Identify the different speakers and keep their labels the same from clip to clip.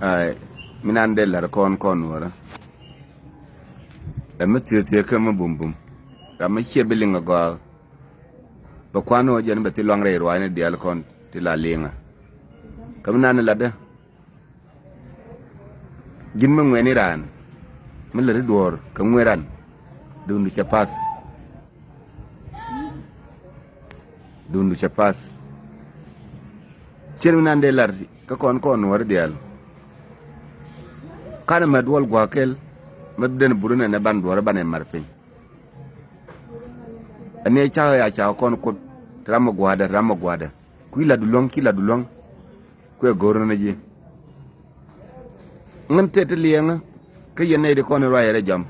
Speaker 1: ai minan de lar kon wora da mutie tie kama bum bum da ma che bilinga go ba kwano jen ba ti long re rwa ne dial kon ti la linga kam nan la da gin ma ngweni ran min la dor ka ngweran dundu chapas chen minan de lar ka kon wor dial kana madwol gwakel mabden buruna na ban dor ban marfin ane cha ya cha kon ko rama gwada kila dulong ko goro na ji ngante te lienga ke yene de kon ro yere jam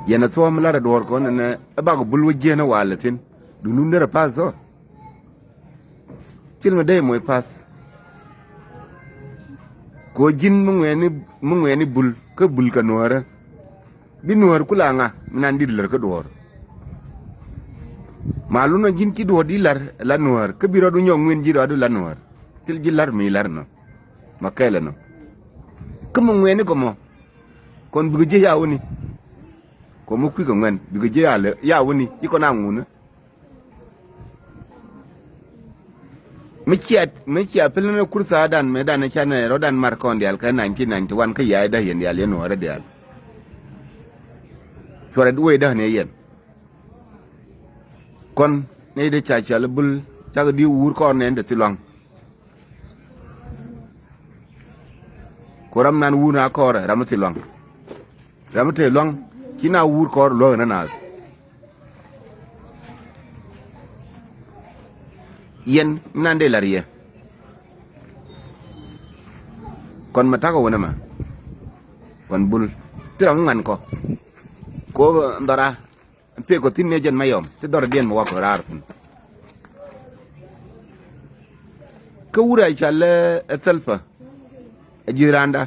Speaker 1: yena so mala dor kon na ba ko bulwo jena walatin du nu ndera paso kilma day moy pas ko jin mu ngweni bul ke bul ka noora bi noor kula nga minan dir ko dor maluna jin ki do di lar la noor ke biro du nyong ngwen jiro du la noor til jilar mi lar no makela no ke mu ngweni ko mo kon bu je yawuni ko mu ku ko ngwen bu je yawuni iko na nguna mikiya pilin kursa dan me dan chana rodan markon dial ka 1991 ka yayi da yen dial no re dial chore duwe da ne yen kon ne de cha cha bul cha di wur kon ne de silong ko ram nan wuna ko ram silong kina wur ko lo na nas yen nande lariye kon mata ko wona ma kon bul tirang man ko ndara pe ko tinne jen mayom te dor den mo ko rar ko wura challe selfa jiranda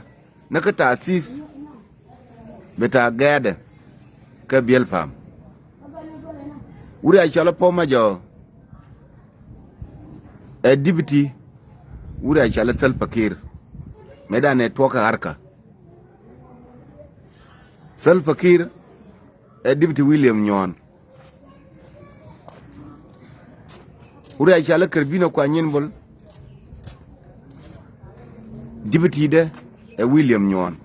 Speaker 1: naka tasis beta gade ka biel fam wura challe po ma jo dibiti wura chala Salva Kiir medane toka harka Salva Kiir dibiti William Nyon wura chala Karbino kwa nyenbol dibiti de William Nyon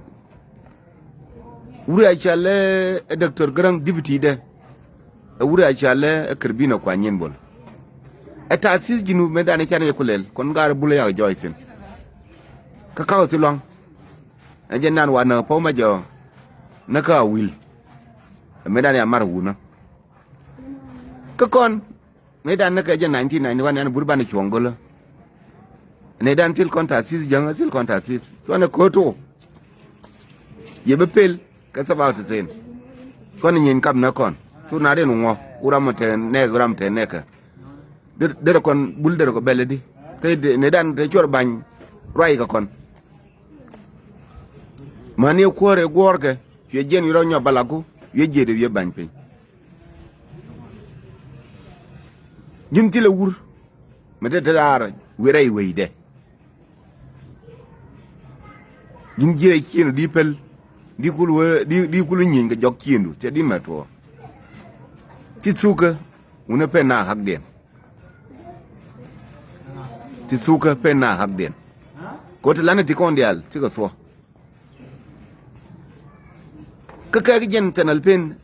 Speaker 1: wura chala Dr. Grang dibiti de wura chala Karbino kwa nyenbol eta sis jinu medane chane kulel kon gar bule ya joysin ka kaw silong ajen nan wana po ma jo naka wil medane amar wuna ka kon medan naka je 1991 an burban chongola ne dan til konta sis janga til konta sis to na koto yebe pel ka sabawta sen kon nyin kam na kon tu na de no uramote ne gramte neka de kon bul de ko beledi kay ne dan te chor bagn roy ka kon mani ko re gorge ye jen yoro nyo balagu ye jede ye bagn pe jimti le wur me de dar wiray weyde jim je kinu di pel di kulu nyin ga jok kindu te di mato ti suka una pe na hak den ti suka penna habden ko to lanati kondial ti ko so ka ka gen tanal pen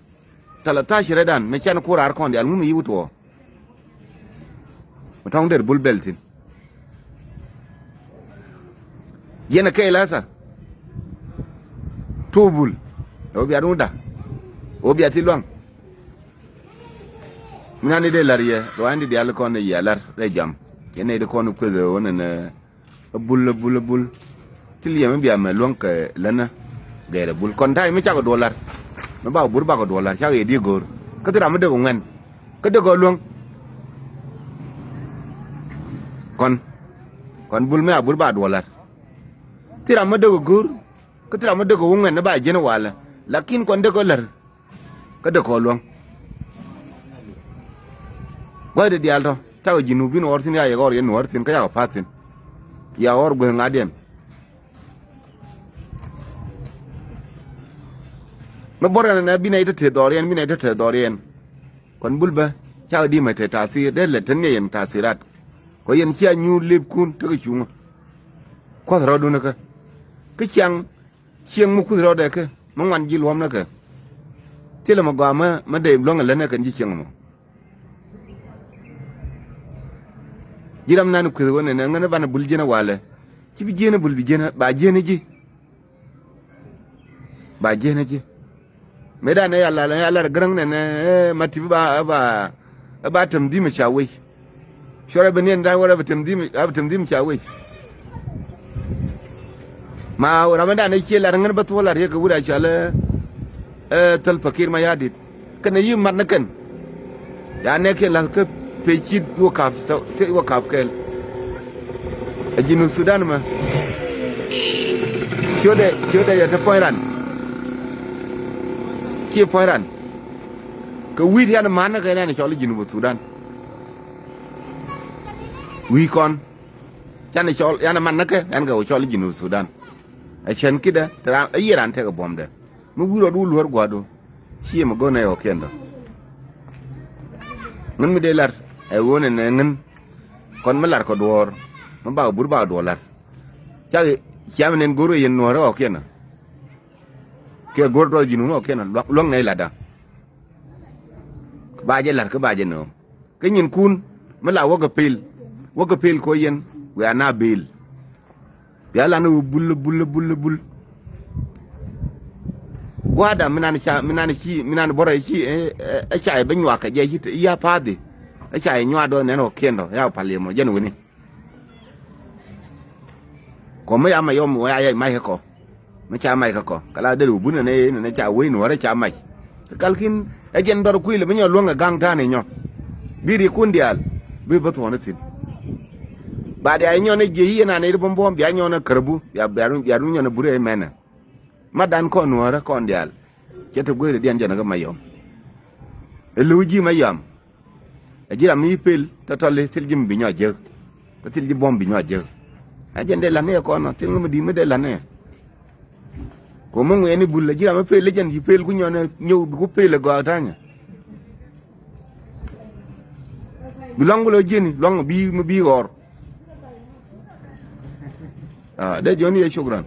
Speaker 1: talata shiradan me chan kurar kondial mun yiwto mutang der bul beltin yena kay lasa tubul obi arunda obi atilwang minani de lariye do andi de al kon yalar re jam yene de kono ko wona na bul til yema biya ma lonka lana gere bul kon tay mi chago dollar no ba bur ba ko dollar chago di gor ka tira ma de ko ngan ka de ko long kon bul me bur ba dollar tira ma de ko gor ka tira ma de ko ngan na ba jena wala lakin kon de ko lar ka de ko long goide dialto taw jinubin orsin ya yegor yen orsin ka ya fatin ya or go ngadem ma bora na bi na ita te dorian bi na ita te dorian kon bulba cha di ma te tasir de le tan yen tasirat ko yen chia nyu lep kun to chu ko ro do na ka chiang mu ku ro de ka mo wan ji lom na ka ti le ma ga ma de long le na kan ji chiang mo jiram nanu ku wona na ngana bana bul jina wala ci bi jena bul bi jena ba jena ji meda ne yalla garang ne mati ba tam di ma chawai shora benen da wala ba tam di ma chawai ma ramadan ne ke la rangar ba to wala re ka wura chala tal fakir ma yadit kana yi man na kan ya ne ke la ka pechit wakaf te wakaf kel ajinu Sudan ma kyode ya ta poiran ki poiran ka wit ya na man ka ne choli jinu Sudan wi kon yana chol yana man na ka yan ga choli jinu Sudan a chen kida tra iran te ka bomde mu wuro du lor gwado shi ma gona yo kendo ngun mi de lar ai wona ne ngun kon ma lar ko dor ma ba bur ba do lar cha cham nen goro yen no ro kena ke gor do jinu no kena long nei lada ba je lar ka ba je no ke nyin kun ma la wo ga pil ko yen we ana bil ya la no bul gwada minan bore chi e chai ben wa ka je chi ya padi e chai nywa do ne no kendo ya palemo je no ni ko me ama yom wa ya mai ko me cha mai ko kala de bu ne cha we no re cha mai kalkin e jen dor kuile me nyo longa gang ta ne nyo biri kundial bi ba to na tin ba da nyo ne je yi na ne bom bi nyo na karbu ya nyo na bure mena madan ko nuara kon dial keto goire dian jana ga mayom eluji mayam ajira mi pel totale tiljim bi nyoje tilji bom bi nyoje ajende la ne ko no tingu di me de la ne ko mo ngeni bulla jira ma pel jen yi pel ku nyone nyew bi ku pel go atanya bilangulo jeni long bi or de joni e shukran